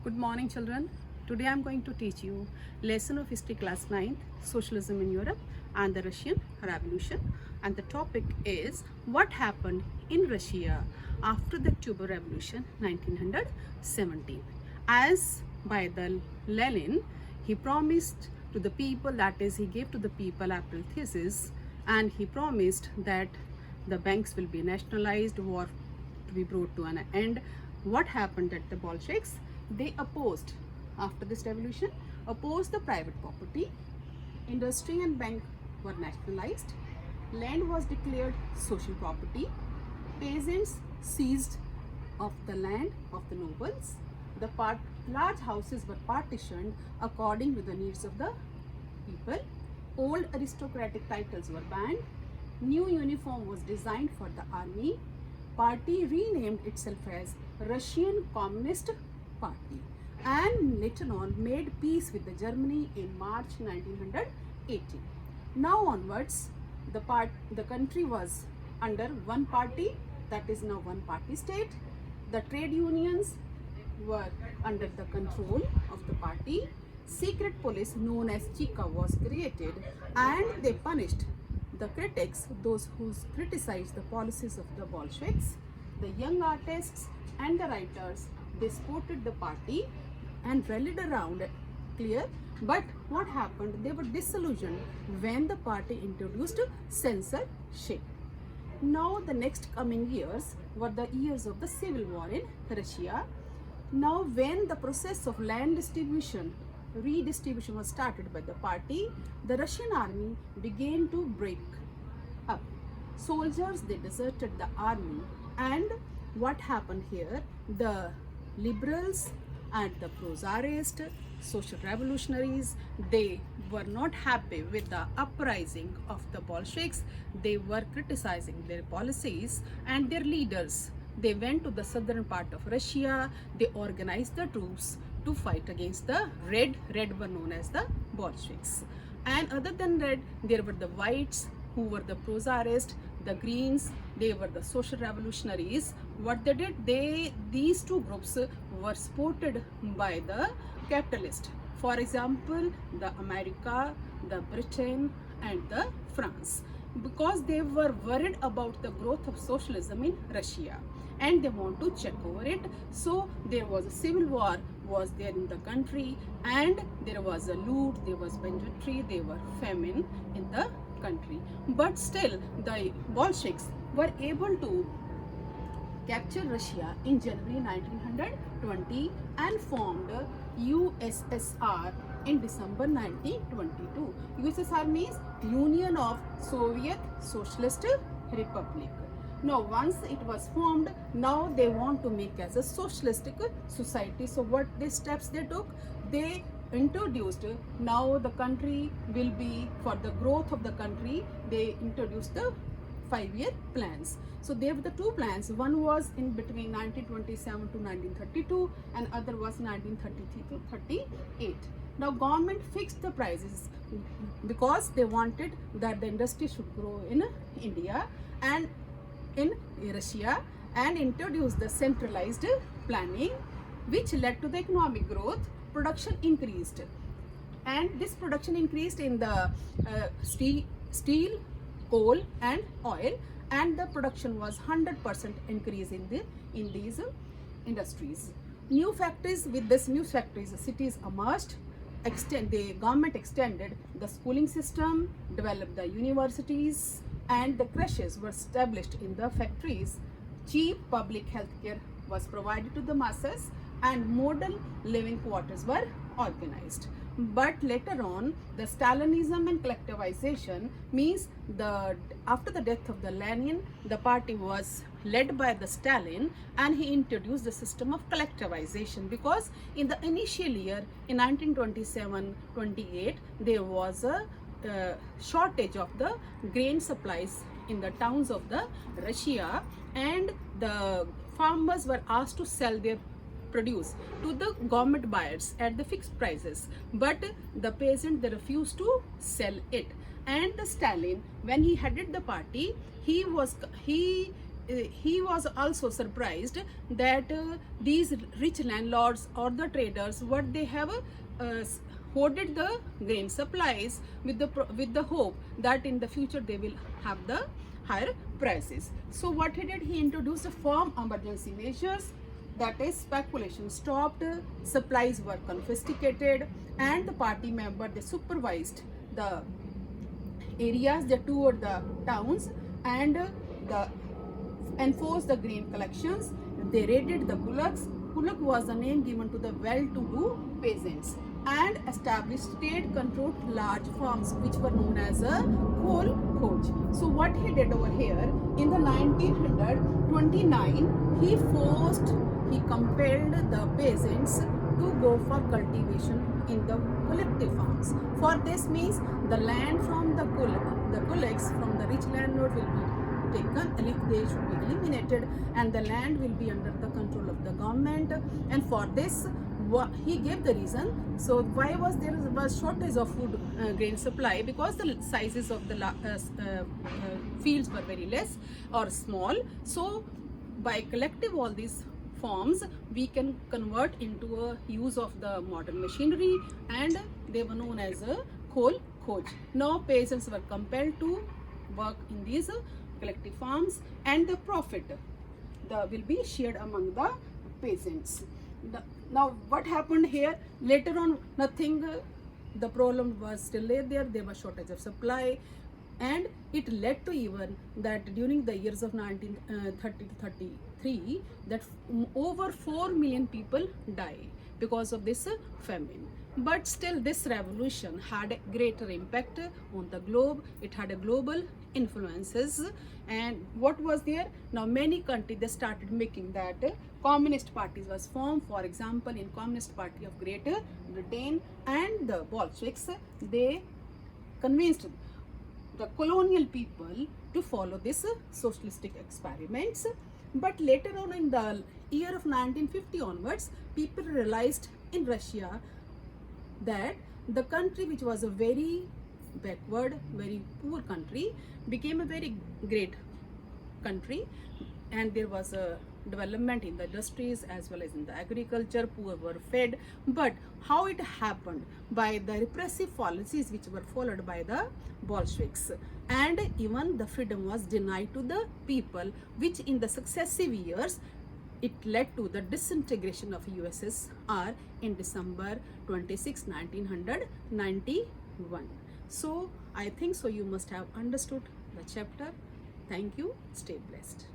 Good morning, children. Today I am going to teach you lesson of history class 9th, Socialism in Europe and the Russian Revolution. And the topic is what happened in Russia after the October Revolution 1917. As by the Lenin, he promised to the people, that is, he gave to the people April thesis, and he promised that the banks will be nationalized, war to be brought to an end. What happened at the Bolsheviks? They opposed, after this revolution, opposed the private property. Industry and bank were nationalized. Land was declared social property. Peasants seized of the land of the nobles. The large houses were partitioned according to the needs of the people. Old aristocratic titles were banned. New uniform was designed for the army. Party renamed itself as Russian Communist Party and later on made peace with the Germany in March 1918. Now onwards, the country was under one party, that is now one party state. The trade unions were under the control of the party. Secret police known as Cheka was created, and they punished the critics, those who criticized the policies of the Bolsheviks. The young artists and the writers, they supported the party and rallied around it. Clear? But what happened? They were disillusioned when the party introduced censorship. Now the next coming years were the years of the civil war in Russia. Now when the process of land redistribution was started by the party, the Russian army began to break up. Soldiers, they deserted the army, and what happened here? The liberals and the pro-czarist social revolutionaries, they were not happy with the uprising of the Bolsheviks. They were criticizing their policies and their leaders. They went to the southern part of Russia. They organized the troops to fight against the red were known as the Bolsheviks. And other than red, there were the whites who were the pro-czarist, the greens, they were the social revolutionaries. What they did, these two groups were supported by the capitalists. For example, the America, the Britain and the France, because they were worried about the growth of socialism in Russia and they want to check over it. So there was a civil war was there in the country, and there was a loot, there was banditry, there were famine in the country. But still the Bolsheviks were able to capture Russia in January 1920 and formed USSR in December 1922. USSR means Union of Soviet Socialist Republic. Now once it was formed, now they want to make as a socialistic society. So what the steps they took? They introduced, now the country will be, for the growth of the country, they introduced the 5-year plans. So there were the two plans. One was in between 1927 to 1932 and other was 1933 to 38. Now government fixed the prices because they wanted that the industry should grow in India and in Russia, and introduced the centralized planning, which led to the economic growth. Production increased, and this production increased in the steel, coal and oil, and the production was 100% increase in these industries. New factories, with this new factories, the cities emerged. The government extended the schooling system, developed the universities, and the creches were established in the factories. Cheap public health care was provided to the masses, and model living quarters were organized. But later on, the Stalinism and collectivization means after the death of the Lenin, the party was led by the Stalin, and he introduced the system of collectivization, because in the initial year in 1927-28 there was a shortage of the grain supplies in the towns of the Russia, and the farmers were asked to sell their produce to the government buyers at the fixed prices, but the peasant, they refused to sell it. And the Stalin, when he headed the party, he he was also surprised that these rich landlords or the traders, what they have hoarded the grain supplies with the hope that in the future they will have the higher prices. So what he did, he introduced firm emergency measures, that is speculation stopped, supplies were confiscated, and the party member, they supervised the areas that toward the towns and the enforced the grain collections. They raided the kulaks. Kulak was the name given to the well-to-do peasants, and established state-controlled large farms which were known as a coal khoj. So what he did over here in the 1929, he compelled the peasants to go for cultivation in the collective farms. For this means the land from the kulaks from the rich landlord will be taken, they should be eliminated, and the land will be under the control of the government. And for this, he gave the reason. So why was there was shortage of food grain supply? Because the sizes of the fields were very less or small. So by collective all these forms, we can convert into a use of the modern machinery, and they were known as a coal khoj. Now peasants were compelled to work in these collective farms, and the profit will be shared among the peasants. Now what happened here? Later on, nothing, the problem was still there was shortage of supply, and it led to even that during the years of 1930 to 33, that over 4 million people died because of this famine. But still this revolution had a greater impact on the globe. It had a global influences. And what was there? Now many countries, they started making that communist parties was formed. For example, in Communist Party of Great Britain and the Bolsheviks, they convinced the colonial people to follow this socialistic experiments. But later on, in the year of 1950 onwards, people realized in Russia that the country which was a very backward, very poor country became a very great country, and there was a development in the industries as well as in the agriculture. Poor were fed. But how it happened? By the repressive policies which were followed by the Bolsheviks, and even the freedom was denied to the people, which in the successive years it led to the disintegration of USSR in December 26, 1991. So I think so you must have understood the chapter. Thank you. Stay blessed.